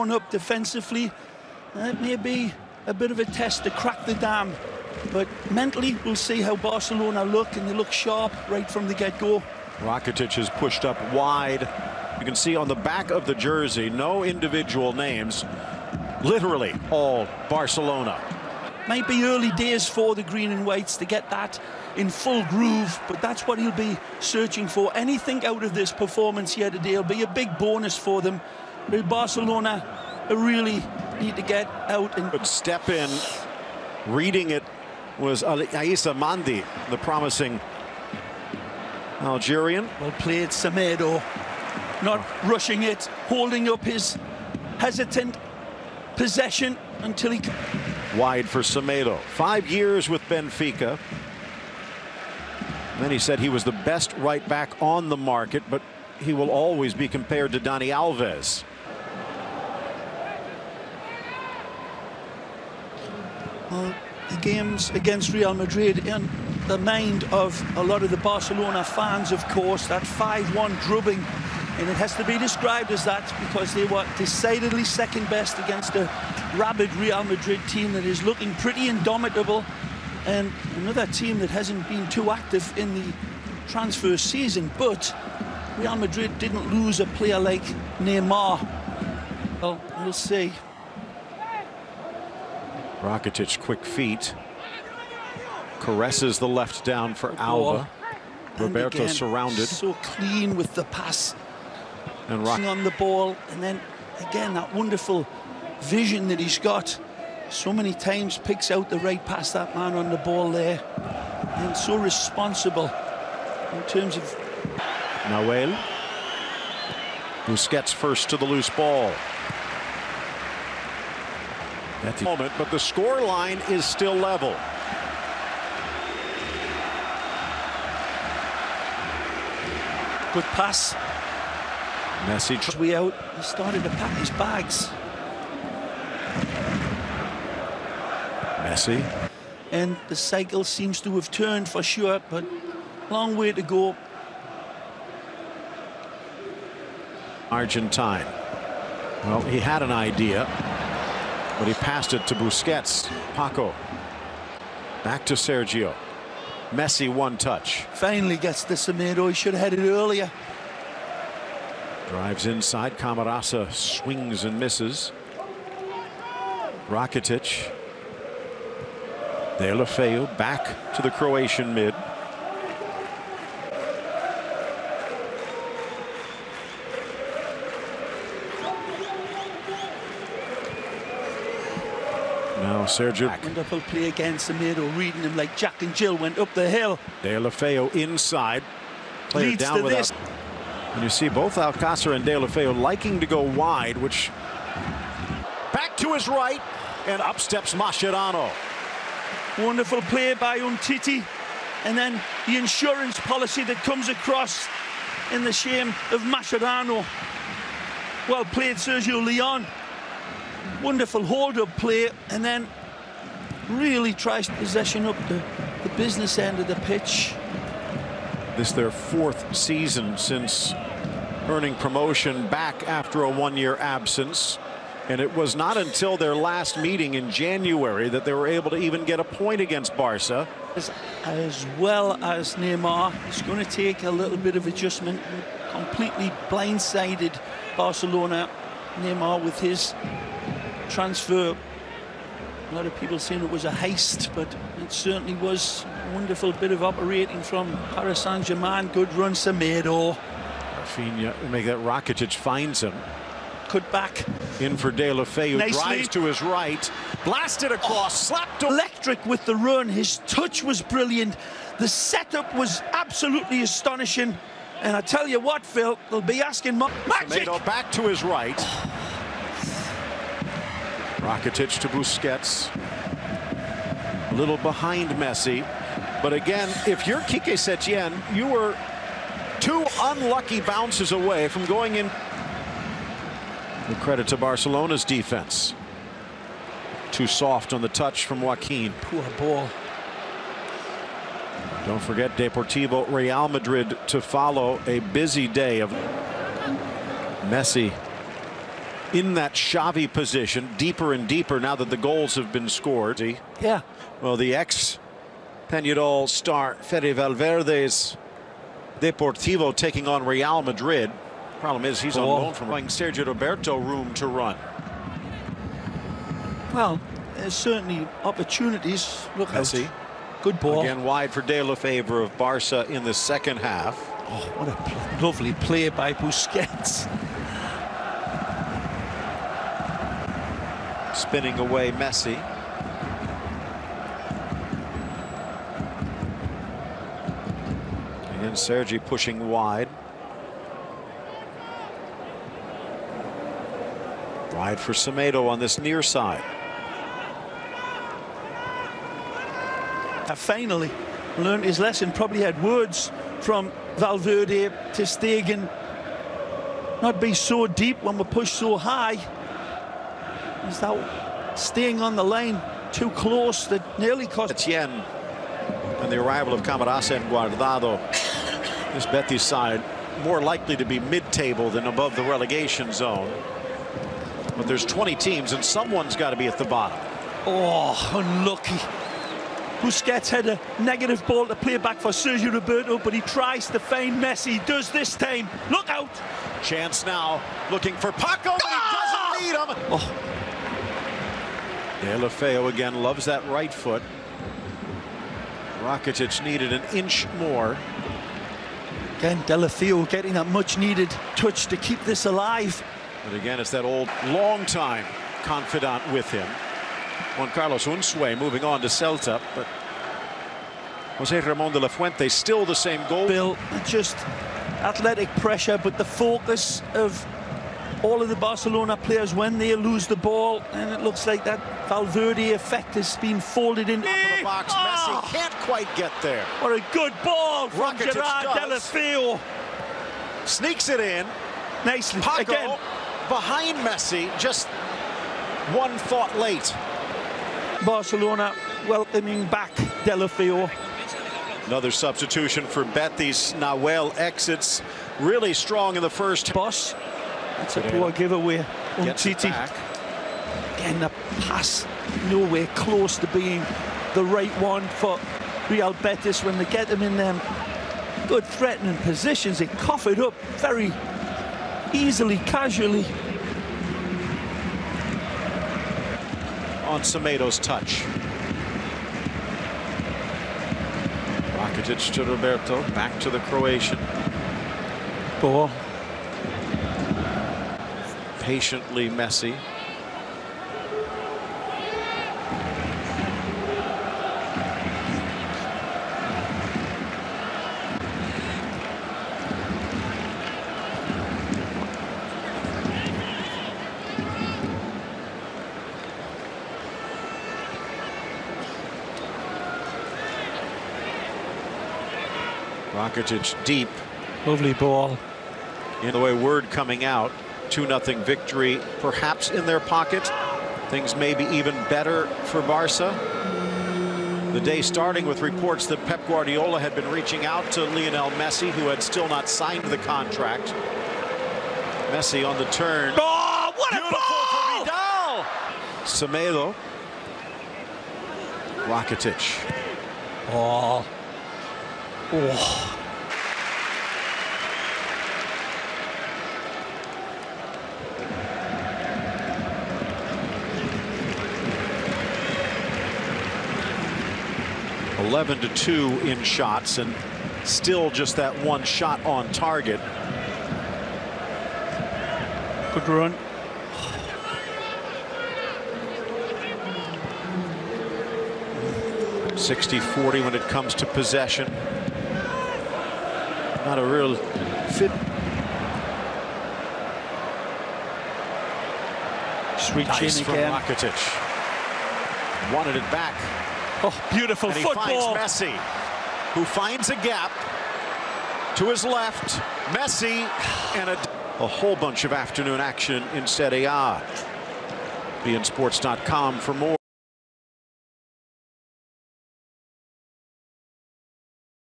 up defensively. It may be a bit of a test to crack the dam, but mentally we'll see how Barcelona look, and they look sharp right from the get-go. Rakitic is pushed up wide. You can see on the back of the jersey, no individual names, literally all Barcelona. Might be early days for the green and whites to get that in full groove, but that's what he'll be searching for. Anything out of this performance here today will be a big bonus for them. But Barcelona really need to get out and but step in. Reading it was Aissa Mandi, the promising Algerian. Well played, Semedo. Not rushing it, holding up his hesitant possession until he... Wide for Semedo. 5 years with Benfica. And then he said he was the best right back on the market, but he will always be compared to Dani Alves. Well, the games against Real Madrid in the mind of a lot of the Barcelona fans, of course, that 5-1 drubbing, and it has to be described as that because they were decidedly second best against a rabid Real Madrid team that is looking pretty indomitable, and another team that hasn't been too active in the transfer season. But Real Madrid didn't lose a player like Neymar. Well, we'll see. Rakitic, quick feet, caresses the left down for Alba. Roberto again, surrounded. So clean with the pass and on the ball, and then again that wonderful vision that he's got. So many times picks out the right pass, that man on the ball there, and so responsible in terms of... Nahuel. Busquets first to the loose ball. At the moment, but the score line is still level. Good pass. Messi way out. He started to pack his bags. Messi. And the cycle seems to have turned for sure, but long way to go. Argentine. Well, he had an idea, but he passed it to Busquets. Paco. Back to Sergio. Messi, one touch. Finally gets the Semedo. He should have had it earlier. Drives inside. Camarasa swings and misses. Rakitic. Deulofeu back to the Croatian mid. Now Sergio. Wonderful play against Semedo, reading him like Jack and Jill went up the hill. Deulofeu inside. Played Leads down to without. this. And you see both Alcácer and Deulofeu liking to go wide, which back to his right, and up steps Mascherano. Wonderful play by Umtiti, and then the insurance policy that comes across in the shame of Mascherano. Well played, Sergio Leon. Wonderful hold-up play, and then really tries possession up the business end of the pitch. This their 4th season since earning promotion back after a 1-year absence. And it was not until their last meeting in January that they were able to even get a point against Barca. As well as Neymar, it's going to take a little bit of adjustment. Completely blindsided Barcelona, Neymar, with his transfer. A lot of people saying it was a heist, but it certainly was a wonderful bit of operating from Paris Saint-Germain. Good run, Semedo. Rafinha, make that. Rakitic finds him. Cut back. In for Deulofeu, drives to his right, blasted across, slapped him. Electric with the run. His touch was brilliant. The setup was absolutely astonishing. And I tell you what, Phil, they'll be asking magic. Semedo back to his right. Rakitic to Busquets. A little behind Messi. But again, if you're Quique Setien, you were 2 unlucky bounces away from going in. The credit to Barcelona's defense. Too soft on the touch from Joaquin. Poor ball. Don't forget Deportivo Real Madrid to follow. A busy day of Messi in that Xavi position, deeper and deeper now that the goals have been scored. Yeah. Well, the ex-Peñarol star Fede Valverde's Deportivo taking on Real Madrid. Problem is he's on loan from Sergio Roberto room to run. Well, there's certainly opportunities. Look out. Good ball. Again wide for De La Favor of Barca in the second half. Oh, what a lovely play by Busquets. Spinning away Messi. And Sergi pushing wide. Wide for Semedo on this near side. Finally learned his lesson. Probably had words from Valverde to Stegen. Not be so deep when we push so high. Is that staying on the lane too close that nearly cost Etienne. And the arrival of Camarasa and Guardado. This Betis side more likely to be mid-table than above the relegation zone. But there's 20 teams and someone's got to be at the bottom. Oh, unlucky. Busquets had a negative ball to play back for Sergio Roberto, but he tries to feign Messi. Does this time. Look out. Chance now looking for Paco, but he doesn't need him. Oh. De La Feo again loves that right foot. Rakitic needed an inch more. Again, De La Feo getting that much needed touch to keep this alive. But again, it's that old long-time confidant with him. Juan Carlos Unsue moving on to Celta, but Jose Ramon de la Fuente still the same goal. Bill, just athletic pressure, but the focus of all of the Barcelona players when they lose the ball, and it looks like that Valverde effect has been folded into the box. Messi can't quite get there. What a good ball from Rakitic Gerard De La Feo. Sneaks it in. Nicely. Paco again behind Messi, just one thought late. Barcelona welcoming back De La Feo. Another substitution for Betis. Nahuel exits really strong in the first. Boss. That's a poor giveaway. Umtiti. Again, the pass nowhere close to being the right one for Real Betis when they get them in them good threatening positions. They cough it up very easily, casually. On Semedo's touch. Rakitic to Roberto, back to the Croatian. Ball. Patiently Messi. Rakitic deep. Lovely ball. In the way word coming out, 2-0 victory perhaps in their pocket. Things may be even better for Barca. The day starting with reports that Pep Guardiola had been reaching out to Lionel Messi, who had still not signed the contract. Messi on the turn. Oh, what beautiful a ball! for Vidal. Semedo. Rakitic. Oh. Oh. (11-2) in shots, and still just that one shot on target. Good run. (60-40) when it comes to possession. Not a real fit. Just reach nice in from again. Rakitic. Wanted it back. Oh, beautiful and he football. finds Messi, who finds a gap to his left. Messi and a whole bunch of afternoon action in Serie A. beINSports.com for more.